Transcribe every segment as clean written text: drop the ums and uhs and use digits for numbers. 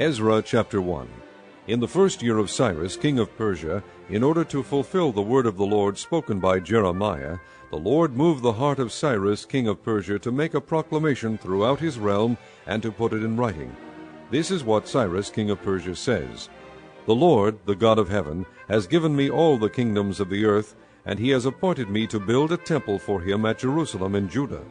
Ezra chapter 1. In the first year of Cyrus, king of Persia, in order to fulfill the word of the Lord spoken by Jeremiah, the Lord moved the heart of Cyrus, king of Persia, to make a proclamation throughout his realm and to put it in writing. This is what Cyrus, king of Persia, says. The Lord, the God of heaven, has given me all the kingdoms of the earth, and he has appointed me to build a temple for him at Jerusalem in Judah.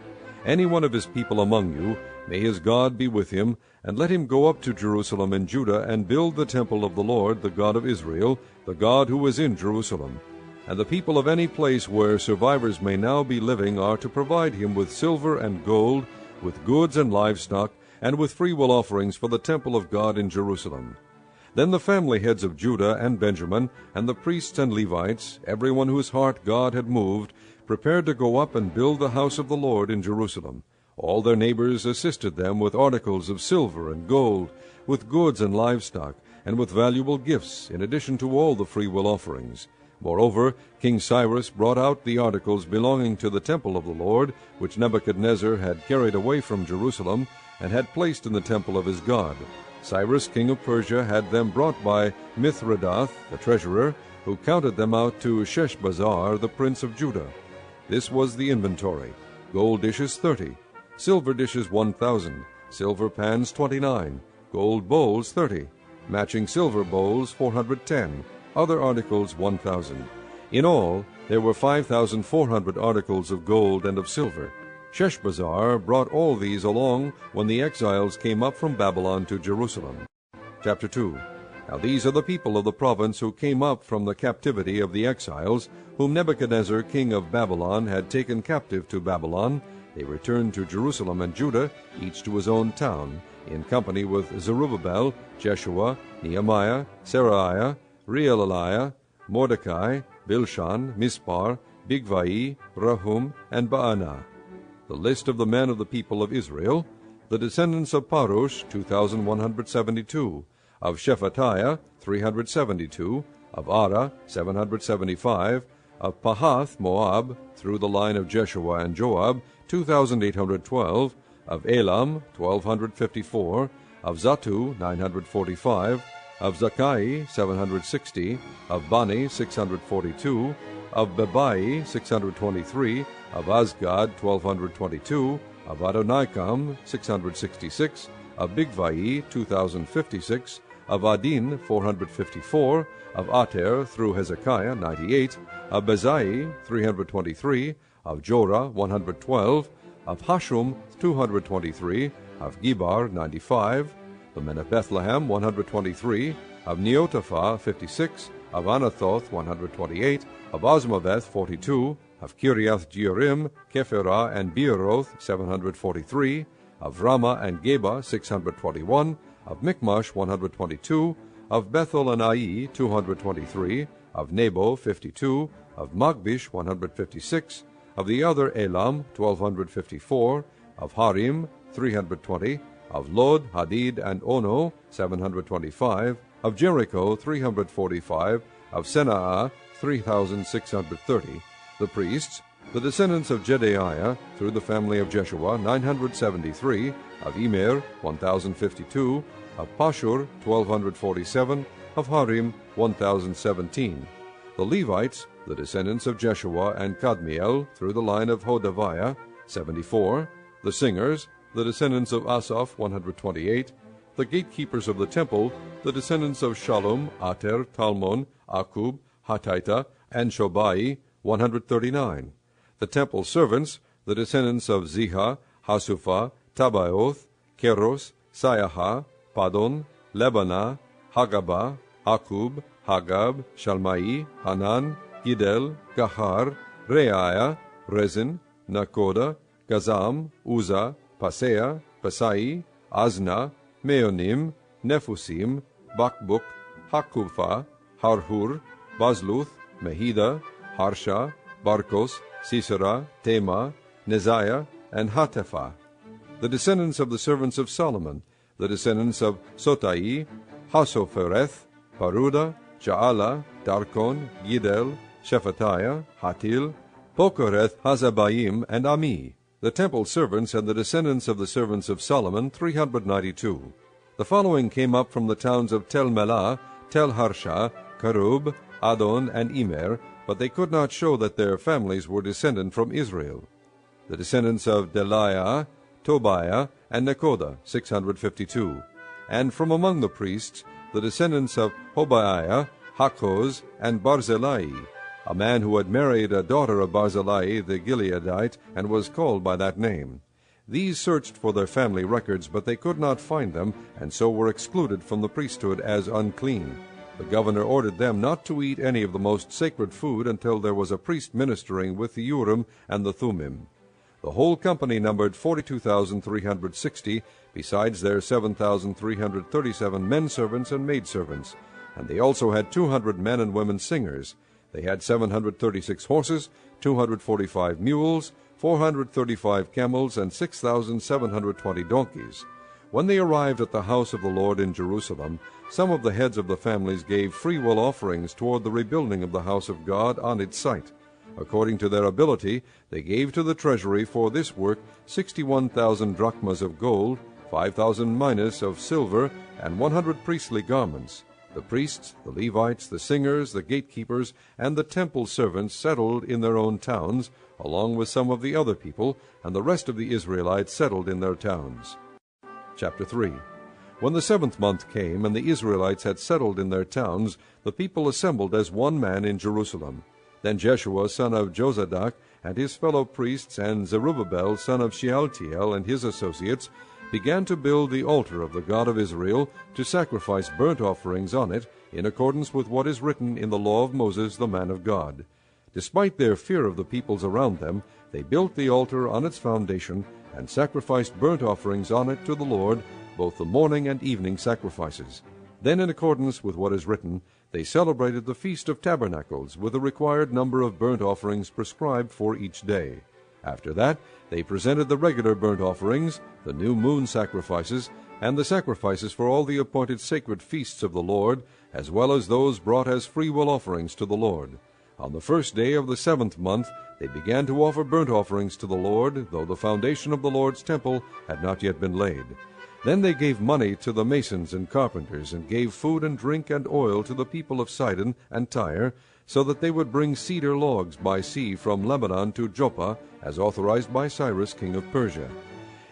Any one of his people among you, may his God be with him, and let him go up to Jerusalem in Judah and build the temple of the Lord, the God of Israel, the God who is in Jerusalem. And the people of any place where survivors may now be living are to provide him with silver and gold, with goods and livestock, and with freewill offerings for the temple of God in Jerusalem. Then the family heads of Judah and Benjamin, and the priests and Levites, everyone whose heart God had moved, prepared to go up and build the house of the Lord in Jerusalem. All their neighbors assisted them with articles of silver and gold, with goods and livestock, and with valuable gifts, in addition to all the freewill offerings. Moreover, King Cyrus brought out the articles belonging to the temple of the Lord, which Nebuchadnezzar had carried away from Jerusalem, and had placed in the temple of his God. Cyrus, king of Persia, had them brought by Mithredath, the treasurer, who counted them out to Sheshbazzar, the prince of Judah. This was the inventory: gold dishes 30, silver dishes 1,000, silver pans 29, gold bowls 30, matching silver bowls 410, other articles 1,000. In all, there were 5,400 articles of gold and of silver. Sheshbazzar brought all these along when the exiles came up from Babylon to Jerusalem. Chapter 2. Now these are the people of the province who came up from the captivity of the exiles, whom Nebuchadnezzar king of Babylon had taken captive to Babylon. They returned to Jerusalem and Judah, each to his own town, in company with Zerubbabel, Jeshua, Nehemiah, Seraiah, Reelaiah, Mordecai, Bilshan, Mispar, Bigvai, Rahum, and Baanah. The list of the men of the people of Israel: the descendants of Parush, 2,172, of Shephatiah, 372, of Ara, 775, of Pahath Moab, through the line of Jeshua and Joab, 2,812, of Elam, 1,254, of Zatu, 945, of Zakai, 760, of Bani, 642, of Bebai, 623, of Azgad, 1,222, of Adonikam, 666, of Bigvai, 2,056, of Adin, 454, of Ater, through Hezekiah, 98, of Bezai, 323, of Jorah, 112, of Hashum, 223, of Gibar, 95, the men of Bethlehem, 123, of Neotophah, 56, of Anathoth, 128, of Osmaveth, 42, of Kiriath Jearim, Kephirah, and Beeroth, 743, of Ramah and Geba, 621, of Michmash, 122, of Bethel and Ai, 223, of Nebo, 52, of Magbish, 156, of the other Elam, 1,254, of Harim, 320, of Lod, Hadid, and Ono, 725, of Jericho, 345, of Senaah, 3,630, the priests, the descendants of Jedaiah, through the family of Jeshua, 973, of Immer, 1,052, of Pashur, 1,247, of Harim, 1,017. The Levites, the descendants of Jeshua and Kadmiel, through the line of Hodaviah, 74. The singers, the descendants of Asaph, 128. The gatekeepers of the temple, the descendants of Shallum, Ater, Talmon, Akub, Hatita, and Shobai, 139. The temple servants, the descendants of Ziha, Hasupha, Tabaoth, Keros, Sayaha, Padon, Lebanah, Hagabah, Akub, Hagab, Shalmai, Hanan, Gidel, Gahar, Reaiah, Rezin, Nakoda, Gazam, Uzzah, Pasea, Pasai, Azna, Meonim, Nephusim, Bakbuk, Hakupha, Harhur, Bazluth, Mehida, Harsha, Barkos, Sisera, Tema, Neziah, and Hatepha. The descendants of the servants of Solomon, the descendants of Sotai, Hasophereth, Paruda, Ja'ala, Darkon, Gidel, Shephatiah, Hatil, Pokereth, Hazabaim, and Ami. The temple servants and the descendants of the servants of Solomon, 392. The following came up from the towns of Tel Melah, Tel Harsha, Karub, Adon, and Imer, but they could not show that their families were descended from Israel. The descendants of Delaiah, Tobiah, and Nekoda, 652. And from among the priests, the descendants of Hobaiah, Hakkoz, and Barzillai, a man who had married a daughter of Barzillai the Gileadite, and was called by that name. These searched for their family records, but they could not find them, and so were excluded from the priesthood as unclean. The governor ordered them not to eat any of the most sacred food until there was a priest ministering with the Urim and the Thummim. The whole company numbered 42,360, besides their 7,337 men servants and maidservants, and they also had 200 men and women singers. They had 736 horses, 245 mules, 435 camels, and 6,720 donkeys. When they arrived at the house of the Lord in Jerusalem, some of the heads of the families gave freewill offerings toward the rebuilding of the house of God on its site. According to their ability, they gave to the treasury for this work 61,000 drachmas of gold, 5,000 minas of silver, and 100 priestly garments. The priests, the Levites, the singers, the gatekeepers, and the temple servants settled in their own towns, along with some of the other people, and the rest of the Israelites settled in their towns. Chapter 3. When the 7th month came, and the Israelites had settled in their towns, the people assembled as one man in Jerusalem. Then Jeshua son of Jozadak and his fellow priests, and Zerubbabel son of Shealtiel and his associates, began to build the altar of the God of Israel, to sacrifice burnt offerings on it, in accordance with what is written in the law of Moses the man of God. Despite their fear of the peoples around them, they built the altar on its foundation, and sacrificed burnt offerings on it to the Lord, both the morning and evening sacrifices. Then, in accordance with what is written, they celebrated the Feast of Tabernacles with the required number of burnt offerings prescribed for each day. After that, they presented the regular burnt offerings, the new moon sacrifices, and the sacrifices for all the appointed sacred feasts of the Lord, as well as those brought as freewill offerings to the Lord. On the first day of the 7th month they began to offer burnt offerings to the Lord, though the foundation of the Lord's temple had not yet been laid. Then they gave money to the masons and carpenters, and gave food and drink and oil to the people of Sidon and Tyre, so that they would bring cedar logs by sea from Lebanon to Joppa, as authorized by Cyrus king of Persia.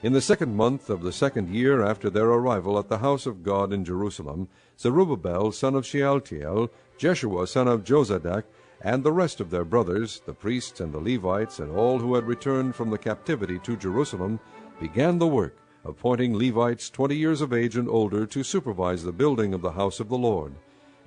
In the 2nd month of the 2nd year after their arrival at the house of God in Jerusalem, Zerubbabel son of Shealtiel, Jeshua son of Jozadak, and the rest of their brothers, the priests and the Levites, and all who had returned from the captivity to Jerusalem, began the work, appointing Levites 20 years of age and older to supervise the building of the house of the Lord.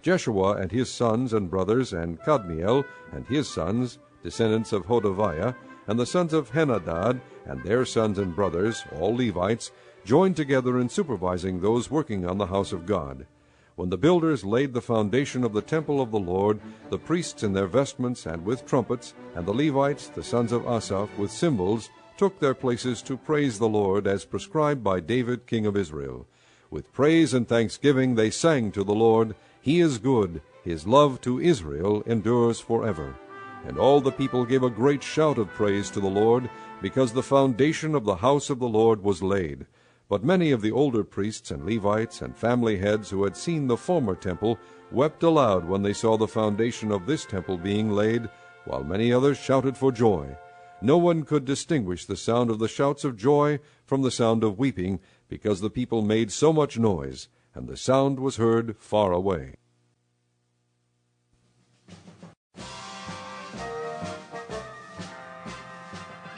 Jeshua and his sons and brothers, and Kadmiel and his sons, descendants of Hodaviah, and the sons of Henadad, and their sons and brothers, all Levites, joined together in supervising those working on the house of God. When the builders laid the foundation of the temple of the Lord, the priests in their vestments and with trumpets, and the Levites, the sons of Asaph, with cymbals, took their places to praise the Lord as prescribed by David king of Israel. With praise and thanksgiving they sang to the Lord, "He is good, his love to Israel endures forever." And all the people gave a great shout of praise to the Lord, because the foundation of the house of the Lord was laid. But many of the older priests and Levites and family heads who had seen the former temple wept aloud when they saw the foundation of this temple being laid, while many others shouted for joy. No one could distinguish the sound of the shouts of joy from the sound of weeping, because the people made so much noise, and the sound was heard far away.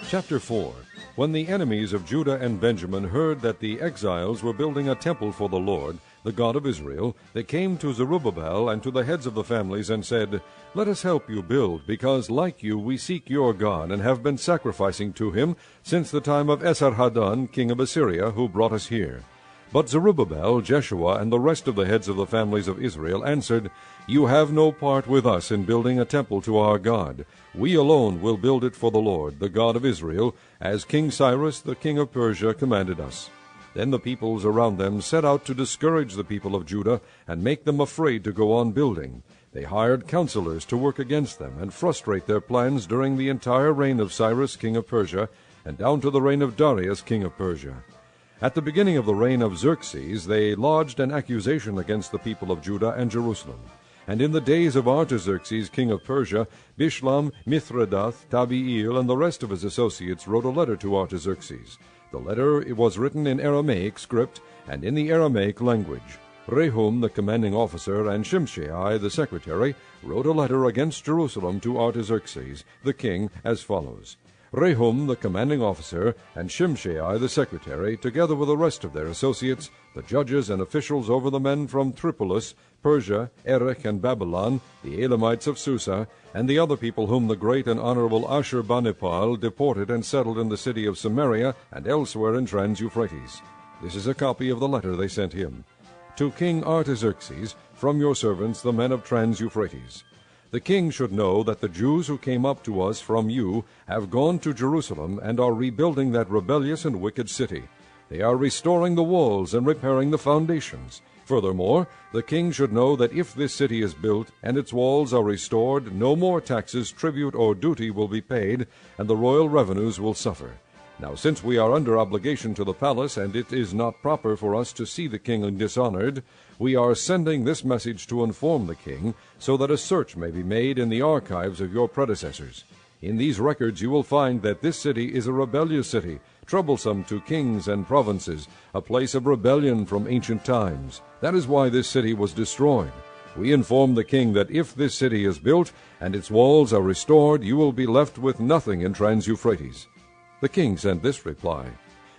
Chapter 4. When the enemies of Judah and Benjamin heard that the exiles were building a temple for the Lord, the God of Israel, they came to Zerubbabel and to the heads of the families and said, "Let us help you build, because like you we seek your God, and have been sacrificing to him since the time of Esarhaddon, king of Assyria, who brought us here." But Zerubbabel, Jeshua, and the rest of the heads of the families of Israel answered, "You have no part with us in building a temple to our God. We alone will build it for the Lord, the God of Israel, as King Cyrus, the king of Persia, commanded us." Then the peoples around them set out to discourage the people of Judah and make them afraid to go on building. They hired counselors to work against them and frustrate their plans during the entire reign of Cyrus, king of Persia, and down to the reign of Darius, king of Persia. At the beginning of the reign of Xerxes, they lodged an accusation against the people of Judah and Jerusalem. And in the days of Artaxerxes, king of Persia, Bishlam, Mithredath, Tabeel, and the rest of his associates wrote a letter to Artaxerxes. The letter was written in Aramaic script and in the Aramaic language. Rehum, the commanding officer, and Shimshai, the secretary, wrote a letter against Jerusalem to Artaxerxes, the king, as follows. Rehum, the commanding officer, and Shimshai, the secretary, together with the rest of their associates, the judges and officials over the men from Tripolis, Persia, Erech, and Babylon, the Elamites of Susa, and the other people whom the great and honorable Ashurbanipal deported and settled in the city of Samaria and elsewhere in Trans-Euphrates. This is a copy of the letter they sent him. To King Artaxerxes, from your servants, the men of Trans-Euphrates. The king should know that the Jews who came up to us from you have gone to Jerusalem and are rebuilding that rebellious and wicked city. They are restoring the walls and repairing the foundations. Furthermore, the king should know that if this city is built and its walls are restored, no more taxes, tribute, or duty will be paid, and the royal revenues will suffer. Now, since we are under obligation to the palace, and it is not proper for us to see the king dishonored, we are sending this message to inform the king, so that a search may be made in the archives of your predecessors. In these records you will find that this city is a rebellious city, troublesome to kings and provinces, a place of rebellion from ancient times. That is why this city was destroyed. We inform the king that if this city is built and its walls are restored, you will be left with nothing in Trans-Euphrates. The king sent this reply.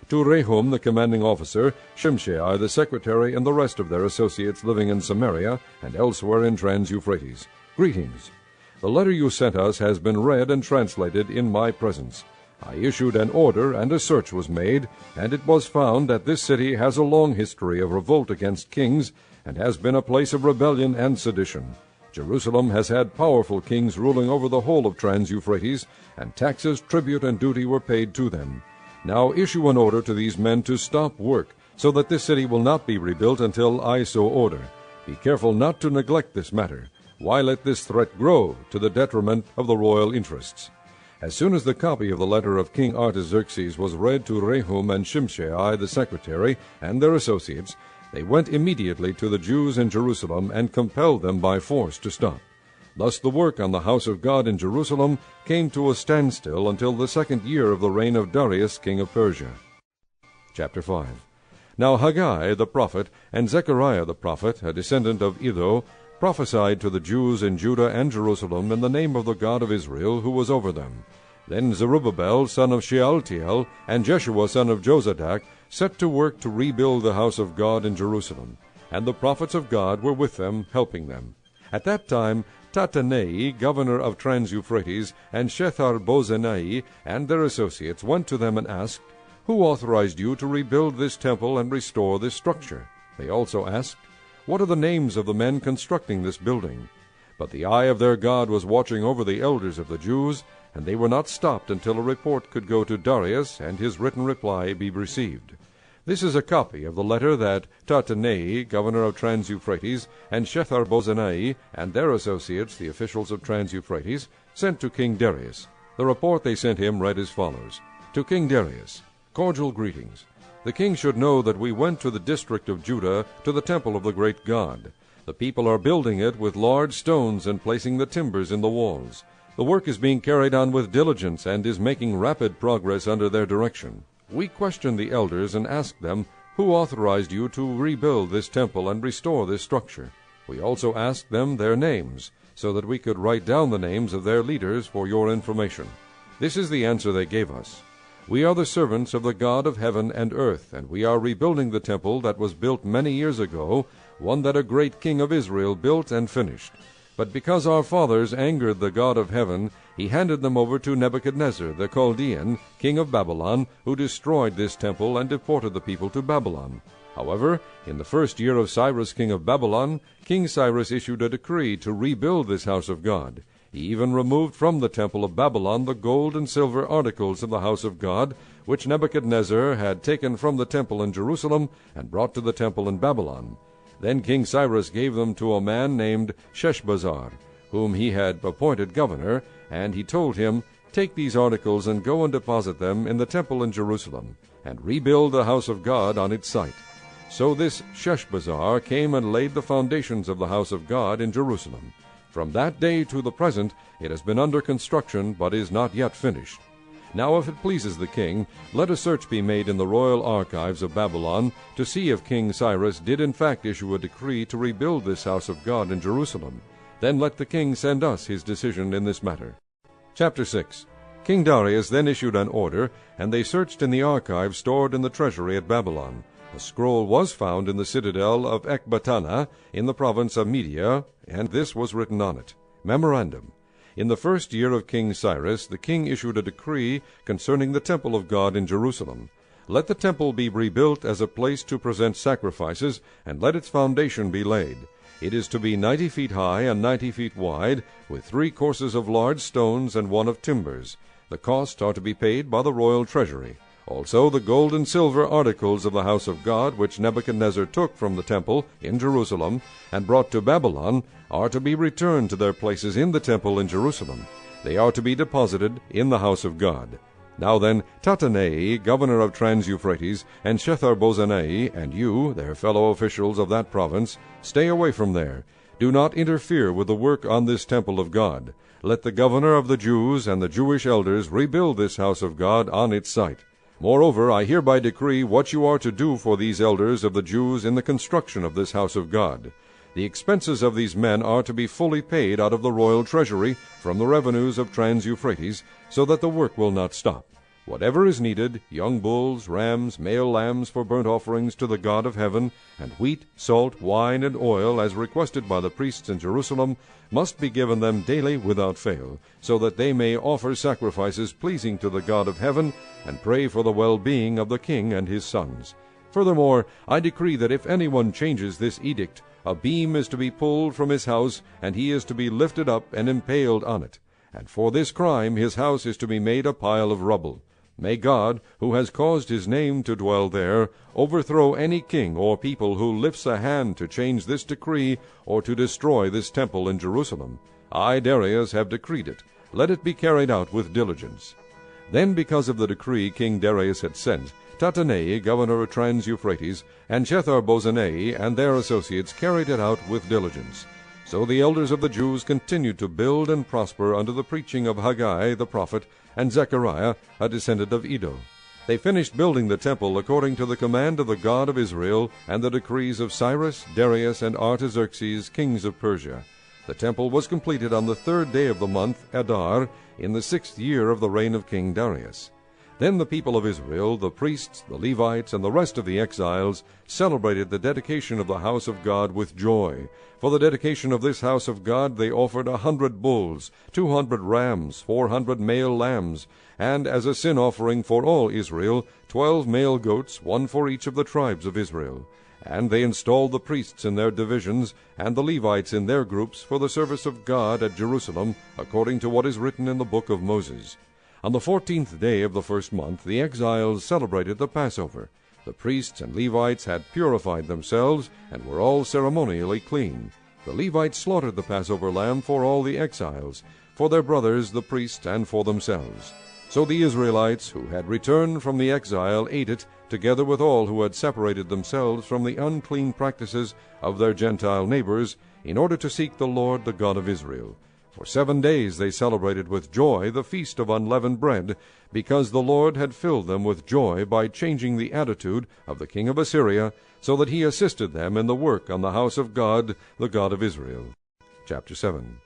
To Rehum, the commanding officer, Shimshai, the secretary, and the rest of their associates living in Samaria and elsewhere in Trans-Euphrates, greetings. The letter you sent us has been read and translated in my presence. I issued an order, and a search was made, and it was found that this city has a long history of revolt against kings, and has been a place of rebellion and sedition. Jerusalem has had powerful kings ruling over the whole of Trans-Euphrates, and taxes, tribute, and duty were paid to them. Now issue an order to these men to stop work, so that this city will not be rebuilt until I so order. Be careful not to neglect this matter. Why let this threat grow to the detriment of the royal interests? As soon as the copy of the letter of King Artaxerxes was read to Rehum and Shimshai the secretary and their associates, they went immediately to the Jews in Jerusalem and compelled them by force to stop. Thus the work on the house of God in Jerusalem came to a standstill until the 2nd year of the reign of Darius, king of Persia. Chapter 5. Now Haggai the prophet and Zechariah the prophet, a descendant of Iddo, prophesied to the Jews in Judah and Jerusalem in the name of the God of Israel, who was over them. Then Zerubbabel, son of Shealtiel, and Jeshua, son of Jozadak, set to work to rebuild the house of God in Jerusalem, and the prophets of God were with them, helping them. At that time Tattenai, governor of Trans-Euphrates, and Shethar-bozenai and their associates went to them and asked, Who authorized you to rebuild this temple and restore this structure? They also asked, What are the names of the men constructing this building? But the eye of their God was watching over the elders of the Jews, and they were not stopped until a report could go to Darius, and his written reply be received. This is a copy of the letter that Tattenai, governor of Trans-Euphrates, and Shethar-bozenai and their associates, the officials of Trans-Euphrates, sent to King Darius. The report they sent him read as follows. To King Darius, cordial greetings. The king should know that we went to the district of Judah to the temple of the great God. The people are building it with large stones and placing the timbers in the walls. The work is being carried on with diligence and is making rapid progress under their direction. We questioned the elders and asked them, Who authorized you to rebuild this temple and restore this structure? We also asked them their names, so that we could write down the names of their leaders for your information. This is the answer they gave us. We are the servants of the God of heaven and earth, and we are rebuilding the temple that was built many years ago, one that a great king of Israel built and finished. But because our fathers angered the God of heaven, he handed them over to Nebuchadnezzar the Chaldean, king of Babylon, who destroyed this temple and deported the people to Babylon. However, in the 1st year of Cyrus king of Babylon, King Cyrus issued a decree to rebuild this house of God. He even removed from the temple of Babylon the gold and silver articles of the house of God, which Nebuchadnezzar had taken from the temple in Jerusalem and brought to the temple in Babylon. Then King Cyrus gave them to a man named Sheshbazzar, whom he had appointed governor, and he told him, Take these articles and go and deposit them in the temple in Jerusalem, and rebuild the house of God on its site. So this Sheshbazzar came and laid the foundations of the house of God in Jerusalem. From that day to the present it has been under construction, but is not yet finished. Now if it pleases the king, let a search be made in the royal archives of Babylon to see if King Cyrus did in fact issue a decree to rebuild this house of God in Jerusalem. Then let the king send us his decision in this matter. Chapter 6. King Darius then issued an order, and they searched in the archives stored in the treasury at Babylon. A scroll was found in the citadel of Ecbatana in the province of Media, and this was written on it. Memorandum. In the first year of King Cyrus, the king issued a decree concerning the temple of God in Jerusalem. Let the temple be rebuilt as a place to present sacrifices, and let its foundation be laid. It is to be 90 feet high and 90 feet wide, with 3 courses of large stones and 1 of timbers. The costs are to be paid by the royal treasury. Also the gold and silver articles of the house of God, which Nebuchadnezzar took from the temple in Jerusalem and brought to Babylon, are to be returned to their places in the temple in Jerusalem. They are to be deposited in the house of God. Now then, Tattenai, governor of Trans-Euphrates, and Shethar-Bozenai, and you, their fellow officials of that province, stay away from there. Do not interfere with the work on this temple of God. Let the governor of the Jews and the Jewish elders rebuild this house of God on its site. Moreover, I hereby decree what you are to do for these elders of the Jews in the construction of this house of God. The expenses of these men are to be fully paid out of the royal treasury from the revenues of Trans-Euphrates, so that the work will not stop. Whatever is needed, young bulls, rams, male lambs for burnt offerings to the God of heaven, and wheat, salt, wine, and oil, as requested by the priests in Jerusalem, must be given them daily without fail, so that they may offer sacrifices pleasing to the God of heaven, and pray for the well-being of the king and his sons. Furthermore, I decree that if anyone changes this edict, a beam is to be pulled from his house, and he is to be lifted up and impaled on it. And for this crime his house is to be made a pile of rubble. May God, who has caused his name to dwell there, overthrow any king or people who lifts a hand to change this decree or to destroy this temple in Jerusalem. I, Darius, have decreed it. Let it be carried out with diligence. Then, because of the decree King Darius had sent, Tattenai, governor of Trans-Euphrates, and Shethar-Bozenai and their associates carried it out with diligence. So the elders of the Jews continued to build and prosper under the preaching of Haggai the prophet and Zechariah, a descendant of Iddo. They finished building the temple according to the command of the God of Israel and the decrees of Cyrus, Darius, and Artaxerxes, kings of Persia. The temple was completed on the 3rd day of the month Adar, in the 6th year of the reign of King Darius. Then the people of Israel, the priests, the Levites, and the rest of the exiles, celebrated the dedication of the house of God with joy. For the dedication of this house of God they offered 100 bulls, 200 rams, 400 male lambs, and as a sin offering for all Israel, 12 male goats, 1 for each of the tribes of Israel. And they installed the priests in their divisions, and the Levites in their groups, for the service of God at Jerusalem, according to what is written in the book of Moses. On the 14th day of the first month the exiles celebrated the Passover. The priests and Levites had purified themselves, and were all ceremonially clean. The Levites slaughtered the Passover lamb for all the exiles, for their brothers the priests, and for themselves. So the Israelites, who had returned from the exile, ate it, together with all who had separated themselves from the unclean practices of their Gentile neighbors, in order to seek the Lord, the God of Israel. For 7 days they celebrated with joy the feast of unleavened bread, because the Lord had filled them with joy by changing the attitude of the king of Assyria, so that he assisted them in the work on the house of God, the God of Israel. Chapter 7.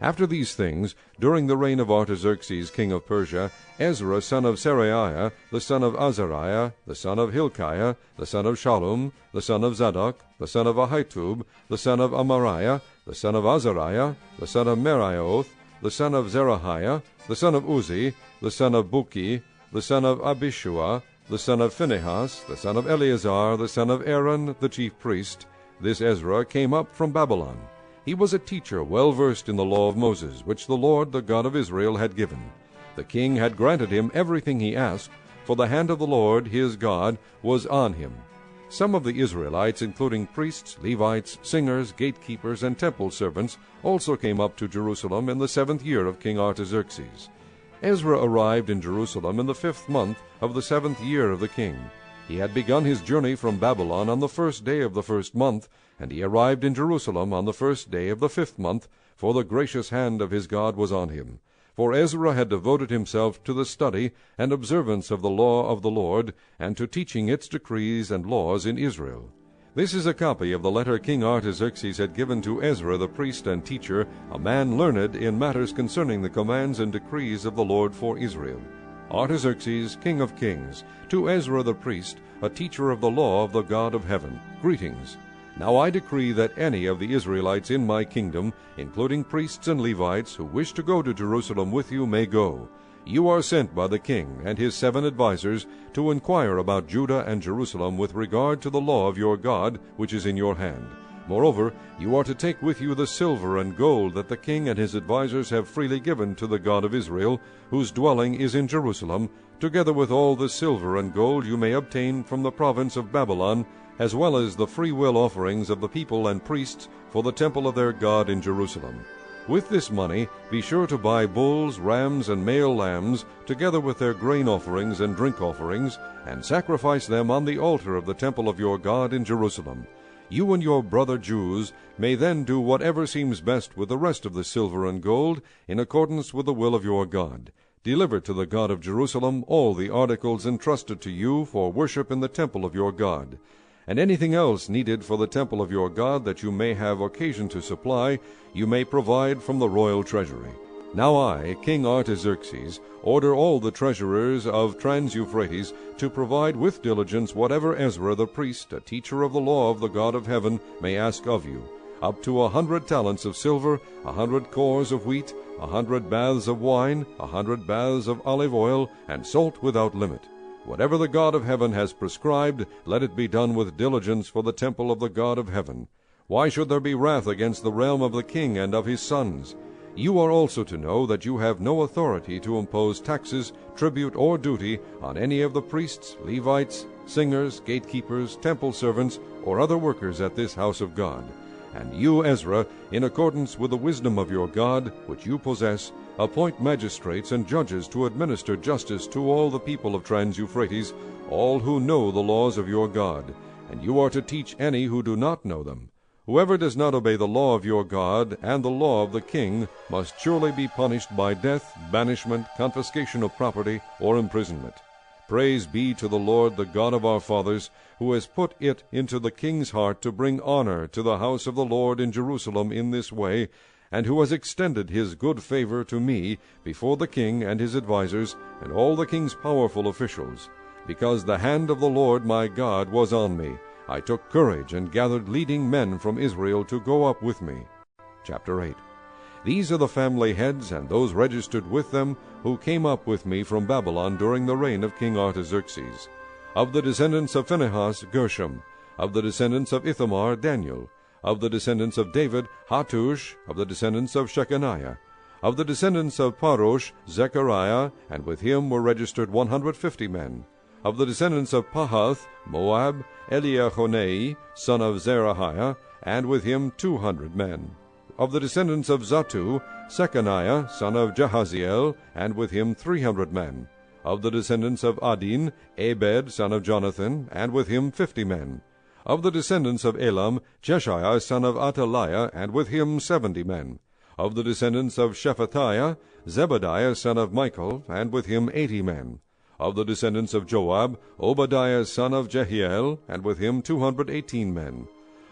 After these things, during the reign of Artaxerxes king of Persia, Ezra son of Seraiah, the son of Azariah, the son of Hilkiah, the son of Shallum, the son of Zadok, the son of Ahitub, the son of Amariah, the son of Azariah, the son of Meraioth, the son of Zerahiah, the son of Uzzi, the son of Buki, the son of Abishua, the son of Phinehas, the son of Eleazar, the son of Aaron, the chief priest. This Ezra came up from Babylon. He was a teacher well versed in the law of Moses, which the Lord, the God of Israel, had given. The king had granted him everything he asked, for the hand of the Lord, his God, was on him. Some of the Israelites, including priests, Levites, singers, gatekeepers, and temple servants, also came up to Jerusalem in the 7th year of King Artaxerxes. Ezra arrived in Jerusalem in the 5th month of the 7th year of the king. He had begun his journey from Babylon on the 1st day of the 1st month, and he arrived in Jerusalem on the 1st day of the 5th month, for the gracious hand of his God was on him. For Ezra had devoted himself to the study and observance of the law of the Lord, and to teaching its decrees and laws in Israel. This is a copy of the letter King Artaxerxes had given to Ezra the priest and teacher, a man learned in matters concerning the commands and decrees of the Lord for Israel. Artaxerxes, king of kings, to Ezra the priest, a teacher of the law of the God of heaven, greetings. Now I decree that any of the Israelites in my kingdom, including priests and Levites, who wish to go to Jerusalem with you may go. You are sent by the king and his 7 advisers to inquire about Judah and Jerusalem with regard to the law of your God, which is in your hand. Moreover, you are to take with you the silver and gold that the king and his advisers have freely given to the God of Israel, whose dwelling is in Jerusalem, together with all the silver and gold you may obtain from the province of Babylon, as well as the freewill offerings of the people and priests for the temple of their God in Jerusalem. With this money be sure to buy bulls, rams, and male lambs, together with their grain offerings and drink offerings, and sacrifice them on the altar of the temple of your God in Jerusalem. You and your brother Jews may then do whatever seems best with the rest of the silver and gold, in accordance with the will of your God. Deliver to the God of Jerusalem all the articles entrusted to you for worship in the temple of your God. And anything else needed for the temple of your God that you may have occasion to supply, you may provide from the royal treasury. Now I, King Artaxerxes, order all the treasurers of Trans-Euphrates to provide with diligence whatever Ezra the priest, a teacher of the law of the God of heaven, may ask of you, up to 100 talents of silver, 100 cores of wheat, 100 baths of wine, 100 baths of olive oil, and salt without limit. Whatever the God of heaven has prescribed, let it be done with diligence for the temple of the God of heaven. Why should there be wrath against the realm of the king and of his sons? You are also to know that you have no authority to impose taxes, tribute, or duty on any of the priests, Levites, singers, gatekeepers, temple servants, or other workers at this house of God. And you, Ezra, in accordance with the wisdom of your God, which you possess, appoint magistrates and judges to administer justice to all the people of Trans-Euphrates, all who know the laws of your God, and you are to teach any who do not know them. Whoever does not obey the law of your God and the law of the king must surely be punished by death, banishment, confiscation of property, or imprisonment. Praise be to the Lord, the God of our fathers, who has put it into the king's heart to bring honor to the house of the Lord in Jerusalem in this way, and who has extended his good favor to me before the king and his advisers and all the king's powerful officials. Because the hand of the Lord my God was on me, I took courage and gathered leading men from Israel to go up with me. Chapter 8. These are the family heads and those registered with them who came up with me from Babylon during the reign of King Artaxerxes. Of the descendants of Phinehas, Gershom. Of the descendants of Ithamar, Daniel. Of the descendants of David, Hattush. Of the descendants of Shechaniah. Of the descendants of Parosh, Zechariah, and with him were registered 150 men. Of the descendants of Pahath, Moab, Eliahonai, son of Zerahiah, and with him 200 men. Of the descendants of Zattu, Shechaniah, son of Jahaziel, and with him 300 men. Of the descendants of Adin, Ebed, son of Jonathan, and with him 50 men. Of the descendants of Elam, Jeshiah, son of Ataliah, and with him 70 men. Of the descendants of Shephatiah, Zebadiah, son of Michael, and with him 80 men. Of the descendants of Joab, Obadiah, son of Jehiel, and with him 218 men.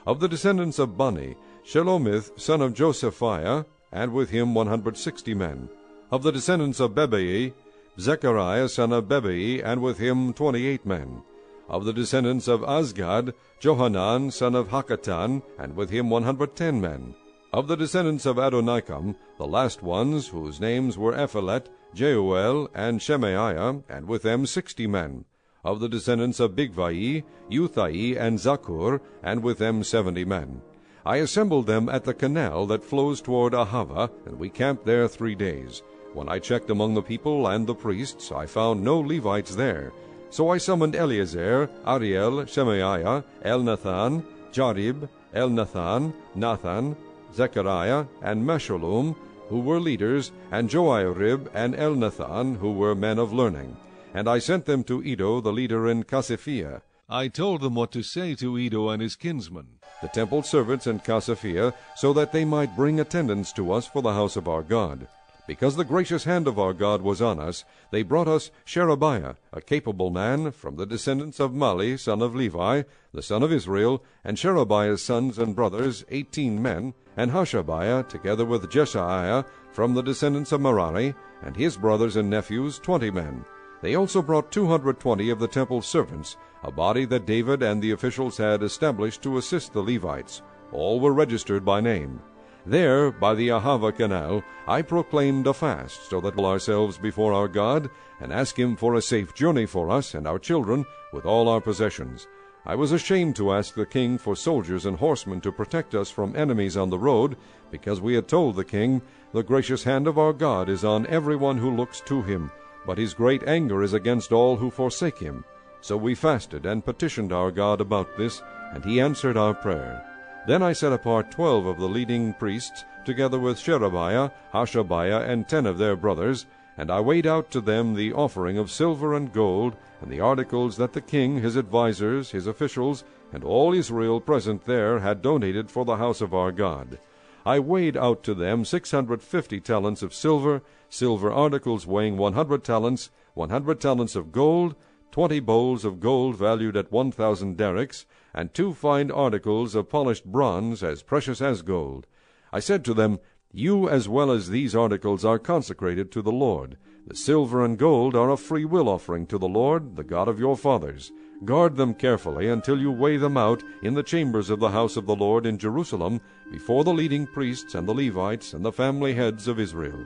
Of the descendants of Bani, Shelomith, son of Josephiah, and with him 160 men. Of the descendants of Bebai, Zechariah, son of Bebai, and with him 28 men. Of the descendants of Azgad, Johanan, son of Hakatan, and with him 110 men. Of the descendants of Adonikam, the last ones, whose names were Ephelet, Jeuel, and Shemaiah, and with them 60 men. Of the descendants of Bigvai, Uthai, and Zakur, and with them 70 men. I assembled them at the canal that flows toward Ahava, and we camped there 3 days. When I checked among the people and the priests, I found no Levites there. So I summoned Eleazar, Ariel, Shemaiah, Elnathan, Jarib, Elnathan, Nathan, Zechariah, and Meshullam, who were leaders, and Joiarib and Elnathan, who were men of learning. And I sent them to Iddo, the leader in Casiphia. I told them what to say to Iddo and his kinsmen, the temple servants in Casiphia, so that they might bring attendants to us for the house of our God. Because the gracious hand of our God was on us, they brought us Sherebiah, a capable man, from the descendants of Mali, son of Levi, the son of Israel, and Sherebiah's sons and brothers, 18 men, and Hashabiah, together with Jeshaiah, from the descendants of Merari, and his brothers and nephews, 20 men. They also brought 220 of the temple servants, a body that David and the officials had established to assist the Levites. All were registered by name. There, by the Ahava canal, I proclaimed a fast, so that we ourselves before our God, and ask him for a safe journey for us and our children, with all our possessions. I was ashamed to ask the king for soldiers and horsemen to protect us from enemies on the road, because we had told the king, the gracious hand of our God is on every one who looks to him, but his great anger is against all who forsake him. So we fasted and petitioned our God about this, and he answered our prayer. Then I set apart 12 of the leading priests, together with Sherebiah, Hashabiah, and 10 of their brothers, and I weighed out to them the offering of silver and gold, and the articles that the king, his advisers, his officials, and all Israel present there had donated for the house of our God. I weighed out to them 650 talents of silver, silver articles weighing 100 talents, 100 talents of gold, 20 bowls of gold valued at 1,000 derricks, and 2 fine articles of polished bronze as precious as gold. I said to them, You as well as these articles are consecrated to the Lord. The silver and gold are a free will offering to the Lord, the God of your fathers. Guard them carefully until you weigh them out in the chambers of the house of the Lord in Jerusalem, before the leading priests and the Levites and the family heads of Israel.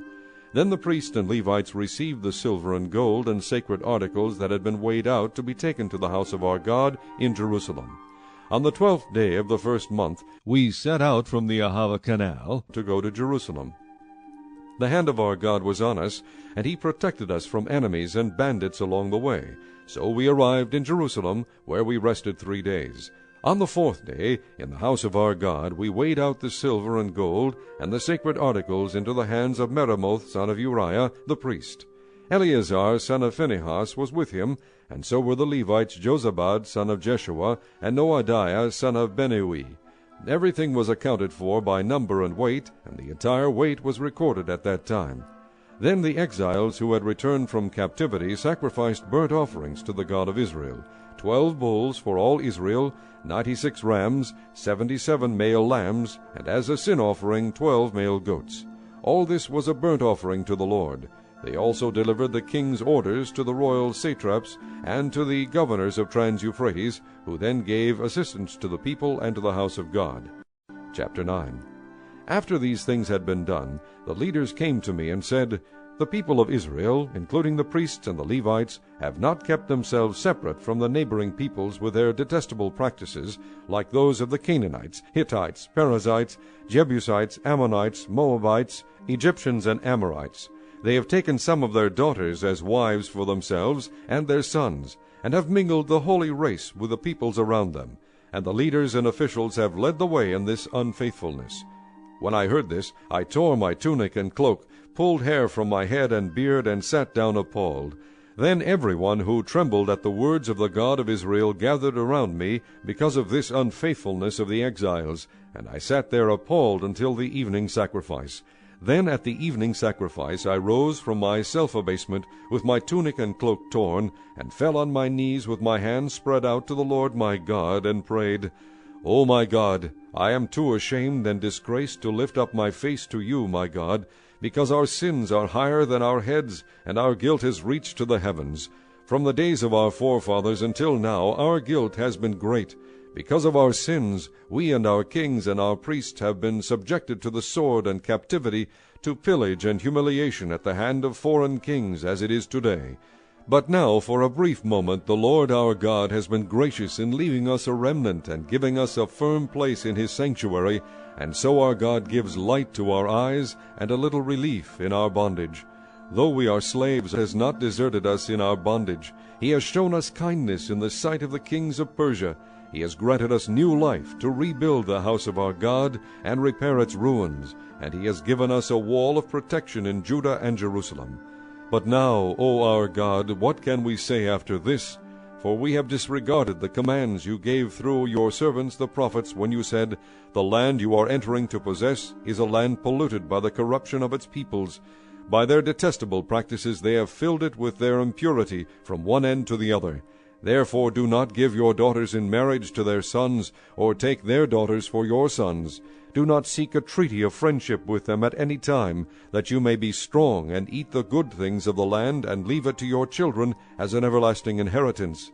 Then the priests and Levites received the silver and gold and sacred articles that had been weighed out to be taken to the house of our God in Jerusalem. On the 12th day of the first month we set out from the Ahava canal to go to Jerusalem. The hand of our God was on us, and he protected us from enemies and bandits along the way. So we arrived in Jerusalem, where we rested 3 days. On the 4th day, in the house of our God, we weighed out the silver and gold and the sacred articles into the hands of Meremoth son of Uriah the priest. Eleazar son of Phinehas was with him, and so were the Levites Jozabad son of Jeshua, and Noadiah son of Binnui. Everything was accounted for by number and weight, and the entire weight was recorded at that time. Then the exiles who had returned from captivity sacrificed burnt offerings to the God of Israel, 12 bulls for all Israel, 96 rams, 77 male lambs, and as a sin offering 12 male goats. All this was a burnt offering to the Lord. They also delivered the king's orders to the royal satraps and to the governors of Trans-Euphrates, who then gave assistance to the people and to the house of God. Chapter 9. After these things had been done, the leaders came to me and said, The people of Israel, including the priests and the Levites, have not kept themselves separate from the neighboring peoples with their detestable practices, like those of the Canaanites, Hittites, Perizzites, Jebusites, Ammonites, Moabites, Egyptians, and Amorites. They have taken some of their daughters as wives for themselves and their sons, and have mingled the holy race with the peoples around them. And the leaders and officials have led the way in this unfaithfulness. When I heard this, I tore my tunic and cloak, pulled hair from my head and beard, and sat down appalled. Then everyone who trembled at the words of the God of Israel gathered around me because of this unfaithfulness of the exiles, and I sat there appalled until the evening sacrifice. Then at the evening sacrifice I rose from my self-abasement, with my tunic and cloak torn, and fell on my knees with my hands spread out to the Lord my God, and prayed, O my God, I am too ashamed and disgraced to lift up my face to you, my God, because our sins are higher than our heads, and our guilt has reached to the heavens. From the days of our forefathers until now our guilt has been great. Because of our sins, we and our kings and our priests have been subjected to the sword and captivity, to pillage and humiliation at the hand of foreign kings, as it is today. But now for a brief moment the Lord our God has been gracious in leaving us a remnant and giving us a firm place in his sanctuary, and so our God gives light to our eyes and a little relief in our bondage. Though we are slaves, he has not deserted us in our bondage. He has shown us kindness in the sight of the kings of Persia. He has granted us new life to rebuild the house of our God and repair its ruins, and he has given us a wall of protection in Judah and Jerusalem. But now, O our God, what can we say after this? For we have disregarded the commands you gave through your servants the prophets when you said, The land you are entering to possess is a land polluted by the corruption of its peoples. By their detestable practices they have filled it with their impurity from one end to the other. Therefore do not give your daughters in marriage to their sons, or take their daughters for your sons. Do not seek a treaty of friendship with them at any time, that you may be strong and eat the good things of the land and leave it to your children as an everlasting inheritance.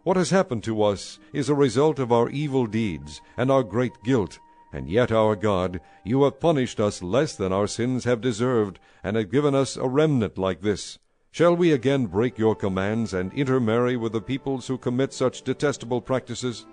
What has happened to us is a result of our evil deeds and our great guilt. And yet, our God, you have punished us less than our sins have deserved, and have given us a remnant like this. Shall we again break your commands and intermarry with the peoples who commit such detestable practices?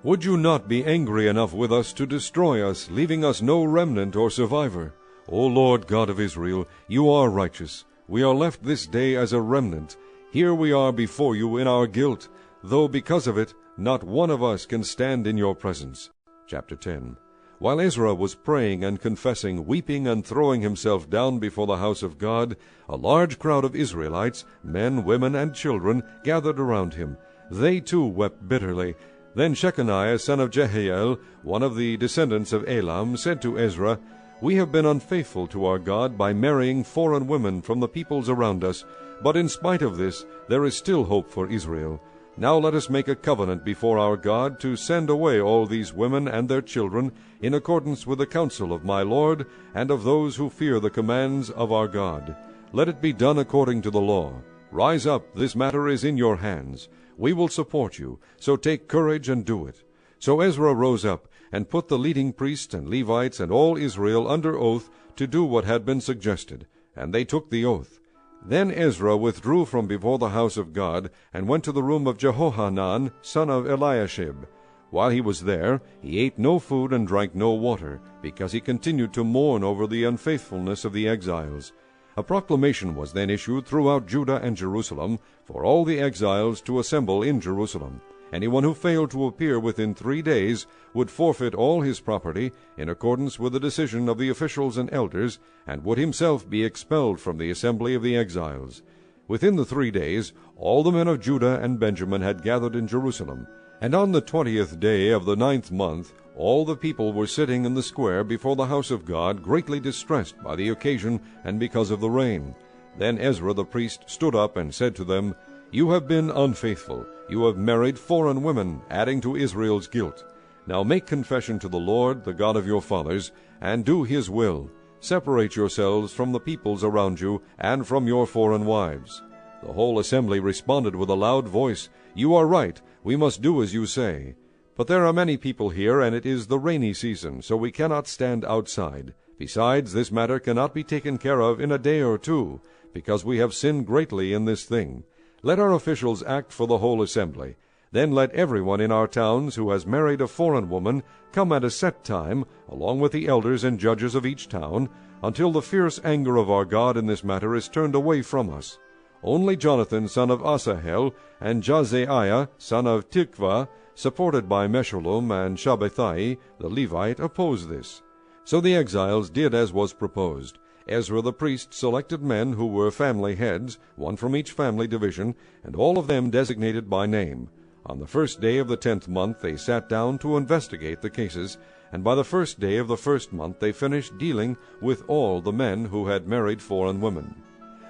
Would you not be angry enough with us to destroy us, leaving us no remnant or survivor? O Lord God of Israel, you are righteous. We are left this day as a remnant. Here we are before you in our guilt, though because of it not one of us can stand in your presence. Chapter 10. While Ezra was praying and confessing, weeping and throwing himself down before the house of God, a large crowd of Israelites, men, women, and children, gathered around him. They too wept bitterly. Then Shechaniah, son of Jehiel, one of the descendants of Elam, said to Ezra, We have been unfaithful to our God by marrying foreign women from the peoples around us, but in spite of this there is still hope for Israel. Now let us make a covenant before our God to send away all these women and their children, in accordance with the counsel of my Lord and of those who fear the commands of our God. Let it be done according to the law. Rise up, this matter is in your hands. We will support you, so take courage and do it. So Ezra rose up, and put the leading priests and Levites and all Israel under oath to do what had been suggested. And they took the oath. Then Ezra withdrew from before the house of God, and went to the room of Jehohanan, son of Eliashib. While he was there, he ate no food and drank no water, because he continued to mourn over the unfaithfulness of the exiles. A proclamation was then issued throughout Judah and Jerusalem for all the exiles to assemble in Jerusalem. Anyone who failed to appear within 3 days would forfeit all his property, in accordance with the decision of the officials and elders, and would himself be expelled from the assembly of the exiles. Within the 3 days all the men of Judah and Benjamin had gathered in Jerusalem, and on the 20th day of the 9th month all the people were sitting in the square before the house of God, greatly distressed by the occasion and because of the rain. Then Ezra the priest stood up and said to them, You have been unfaithful. You have married foreign women, adding to Israel's guilt. Now make confession to the Lord, the God of your fathers, and do his will. Separate yourselves from the peoples around you, and from your foreign wives. The whole assembly responded with a loud voice, You are right, we must do as you say. But there are many people here, and it is the rainy season, so we cannot stand outside. Besides, this matter cannot be taken care of in a day or two, because we have sinned greatly in this thing. Let our officials act for the whole assembly. Then let everyone in our towns who has married a foreign woman come at a set time, along with the elders and judges of each town, until the fierce anger of our God in this matter is turned away from us. Only Jonathan son of Asahel and Jazaiah son of Tikvah, supported by Meshullam and Shabbethai the Levite, oppose this. So the exiles did as was proposed. Ezra the priest selected men who were family heads, one from each family division, and all of them designated by name. On the first day of the 10th month they sat down to investigate the cases, and by the first day of the 1st month they finished dealing with all the men who had married foreign women.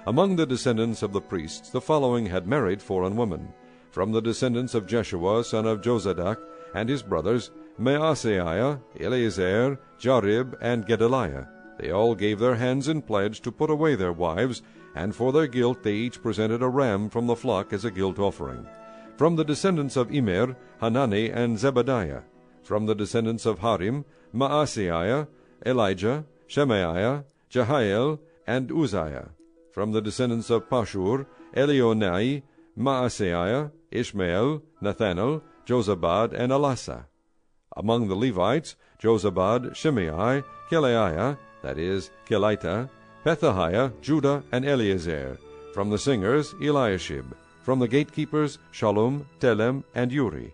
Among the descendants of the priests the following had married foreign women. From the descendants of Jeshua son of Jozadak and his brothers, Maaseiah, Eleazar, Jarib, and Gedaliah. They all gave their hands in pledge to put away their wives, and for their guilt they each presented a ram from the flock as a guilt offering. From the descendants of Immer, Hanani and Zebadiah. From the descendants of Harim, Maaseiah, Elijah, Shemaiah, Jehiel, and Uzziah. From the descendants of Pashur, Elionai, Maaseiah, Ishmael, Nathanael, Jozabad, and Elasa. Among the Levites, Jozabad, Shimei, Kelaiah, that is, Kelita, Pethahiah, Judah, and Eleazar. From the singers, Eliashib. From the gatekeepers, Shallum, Telem, and Uri.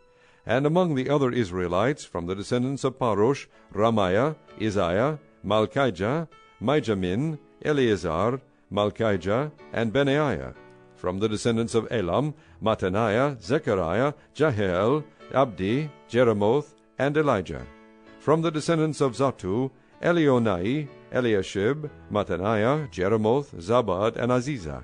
And among the other Israelites, from the descendants of Parosh, Ramiah, Isaiah, Malchijah, Mijamin, Eleazar, Malchijah, and Benaiah. From the descendants of Elam, Mattaniah, Zechariah, Jahiel, Abdi, Jeremoth, and Elijah. From the descendants of Zattu, Elionai, Eliashib, Mattaniah, Jeremoth, Zabad, and Aziza.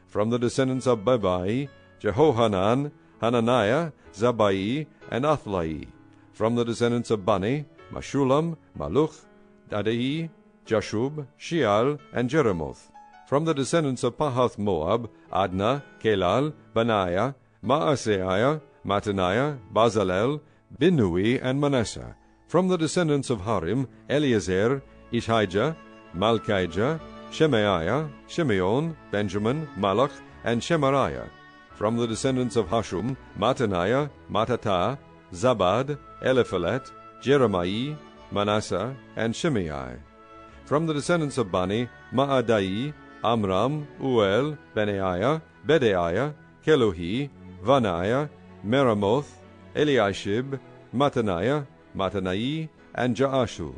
From the descendants of Bebai, Jehohanan, Hananiah, Zabai, and Athlai. From the descendants of Bani, Mashulam, Maluch, Adai, Jashub, Sheal, and Jeremoth. From the descendants of Pahath Moab, Adna, Kelal, Benaiah, Maaseiah, Mattaniah, Bazalel, Binnui, and Manasseh. From the descendants of Harim, Eliezer, Ishijah, Malchijah, Shemaiah, Shimeon, Benjamin, Malach, and Shemariah. From the descendants of Hashum, Mattaniah, Mattatah, Zabad, Eliphalet, Jeremiah, Manasseh, and Shimei. From the descendants of Bani, Maadai, Amram, Uel, Benaiah, Bedaiah, Keluhi, Vanaiah, Meramoth, Eliashib, Mattaniah, Mattanai, and Jaashu.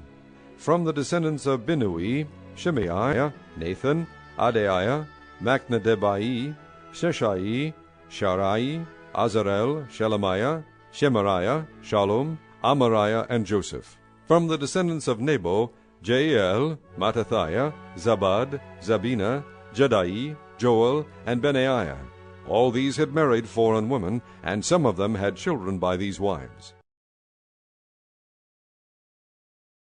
From the descendants of Binnui, Shemaiah, Nathan, Adaiah, Macnadebai, Sheshai, Sharai, Azarel, Shelemiah, Shemariah, Shalom, Amariah, and Joseph. From the descendants of Nebo, Jeiel, Mattathiah, Zabad, Zabina, Jadai, Joel, and Benaiah. All these had married foreign women, and some of them had children by these wives.